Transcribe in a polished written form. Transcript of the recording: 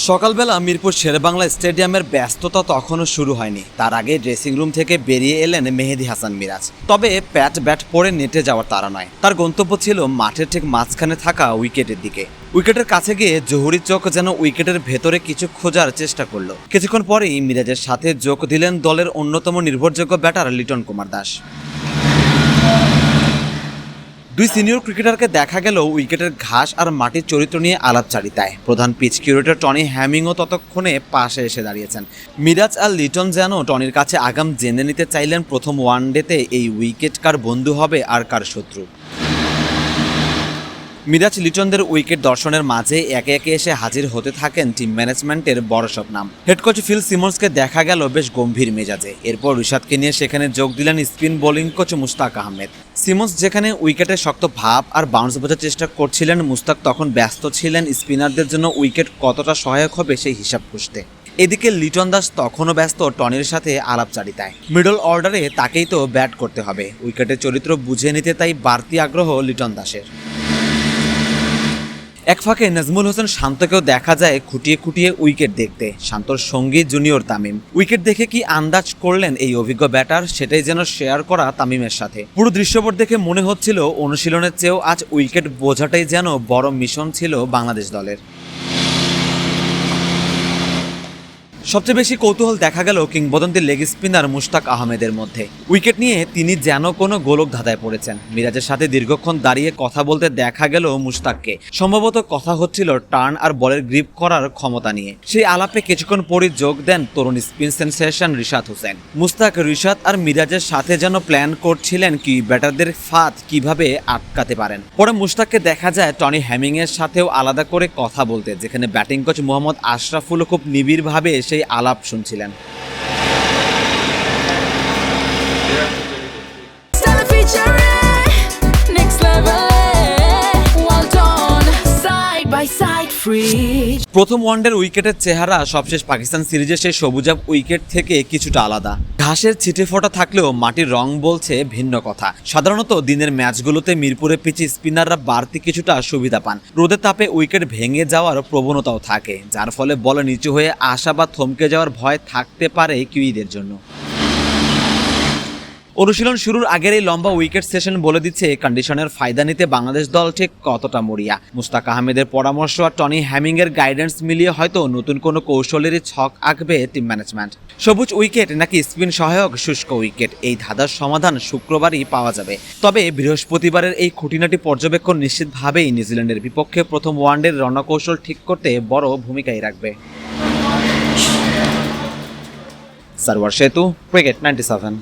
সকালবেলা মিরপুর শেরেবাংলা স্টেডিয়ামের ব্যস্ততা তখনও শুরু হয়নি। তার আগে ড্রেসিং রুম থেকে বেরিয়ে এলেন মেহেদী হাসান মিরাজ। তবে ব্যাট পরে নেটে যাওয়ার তাড়া নয়, তার গন্তব্য ছিল মাঠের ঠিক মাঝখানে থাকা উইকেটের দিকে। উইকেটের কাছে গিয়ে জহুরির চোখ যেন উইকেটের ভেতরে কিছু খোঁজার চেষ্টা করলো। কিছুক্ষণ পরেই মিরাজের সাথে যোগ দিলেন দলের অন্যতম নির্ভরযোগ্য ব্যাটার লিটন কুমার দাস। দুই সিনিয়র ক্রিকেটারকে দেখা গেল উইকেটের ঘাস আর মাটির চরিত্র নিয়ে আলাপচারিতায়। প্রধান পিচ কিউরেটর টনি হ্যামিংও ততক্ষণে পাশে এসে দাঁড়িয়েছেন। মিরাজ আর লিটন যেন টনির কাছে আগাম জেনে নিতে চাইলেন প্রথম ওয়ানডেতে এই উইকেট কার বন্ধু হবে আর কার শত্রু। মিরাজ লিটনদের উইকেট দর্শনের মাঝে একে একে এসে হাজির হতে থাকেন টিম ম্যানেজমেন্টের বড় সব নাম। হেড কোচ ফিল সিমন্সকে দেখা গেল বেশ গম্ভীর মেজাজে। এরপর রিশাদকে নিয়ে সেখানে যোগ দিলেন spin bowling coach Mushtaq Ahmed. Simmons যেখানে উইকেটের শক্ত ভাব আর বাউন্স বোঝার চেষ্টা করছিলেন, মুস্তাক তখন ব্যস্ত ছিলেন স্পিনারদের জন্য উইকেট কতটা সহায়ক হবে সেই হিসাব কষতে। এদিকে লিটন দাস তখনও ব্যস্ত টনির সাথে আলাপচারিতায়। মিডল অর্ডারে তাকেই তো ব্যাট করতে হবে, উইকেটের চরিত্র বুঝে নিতে তাই বাড়তি আগ্রহ লিটন দাসের। এক ফাঁকে নাজমুল হোসেন শান্তকেও দেখা যায় খুঁটিয়ে খুঁটিয়ে উইকেট দেখতে। শান্তর সঙ্গী জুনিয়র তামিম উইকেট দেখে কি আন্দাজ করলেন এই অভিজ্ঞ ব্যাটার, সেটাই যেন শেয়ার করা তামিমের সাথে। পুরো দৃশ্যপট দেখে মনে হচ্ছিল অনুশীলনের চেয়েও আজ উইকেট বোঝাটাই যেন বড় মিশন ছিল বাংলাদেশ দলের। সবচেয়ে বেশি কৌতূহল দেখা গেল কিংবদন্তি লেগ স্পিনার মুশতাক আহমেদের মধ্যে। উইকেট নিয়ে তিনি যেন কোনো গোলক ধাঁধায় পড়েছেন। মিরাজের সাথে দীর্ঘক্ষণ দাঁড়িয়ে কথা বলতে দেখা গেল মুশতাককে। সম্ভবত কথা হচ্ছিল টার্ন আর বলের গ্রিপ করার ক্ষমতা নিয়ে। সেই আলাপে কিছুক্ষণ পরই যোগ দেন তরুণ স্পিন সেনসেশন রিশাদ হোসেন। মুশতাক, রিশাদ আর মিরাজের সাথে যেন প্ল্যান করছিলেন কি ব্যাটারদের ফাঁদ কিভাবে আটকাতে পারেন। পরে মুশতাককে দেখা যায় টনি হ্যামিং এর সাথেও আলাদা করে কথা বলতে, যেখানে ব্যাটিং কোচ মোহাম্মদ আশরাফুল খুব নিবিড়ভাবে সেই আলাপ শুনছিলেন। প্রথম ওয়ানডের উইকেটের চেহারা সবশেষ পাকিস্তান সিরিজের সেই সবুজাব উইকেট থেকে কিছুটা আলাদা। ঘাসের ছিটে ফোটা থাকলেও মাটির রং বলছে ভিন্ন কথা। সাধারণত দিনের ম্যাচগুলোতে মিরপুরে পিচে স্পিনাররা বাড়তি কিছুটা সুবিধা পান। রোদের তাপে উইকেট ভেঙে যাওয়ার প্রবণতাও থাকে, যার ফলে বলে নিচু হয়ে আসা বা থমকে যাওয়ার ভয় থাকতে পারে কিউইদের জন্য। অনুশীলন শুরুর আগের এই লম্বা উইকেট সেশন বলে দিচ্ছে কন্ডিশনের ফায়দা নিতে বাংলাদেশ দল ঠিক কতটা মরিয়া। মুস্তাক আহমেদের পরামর্শ আর টনি হ্যামিং এর গাইডেন্স মিলিয়ে হয়তো নতুন কোনো কৌশলেরই ছক আঁকবে টিম ম্যানেজমেন্ট। সবুজ উইকেট নাকি স্পিন সহায়ক শুষ্ক উইকেট, এই ধাঁধার সমাধান শুক্রবারই পাওয়া যাবে। তবে বৃহস্পতিবারের এই খুঁটিনাটি পর্যবেক্ষণ নিশ্চিতভাবেই নিউজিল্যান্ডের বিপক্ষে প্রথম ওয়ানডের রণকৌশল ঠিক করতে বড় ভূমিকাই রাখবে। সারওয়ার সেতু, ক্রিকেট 97।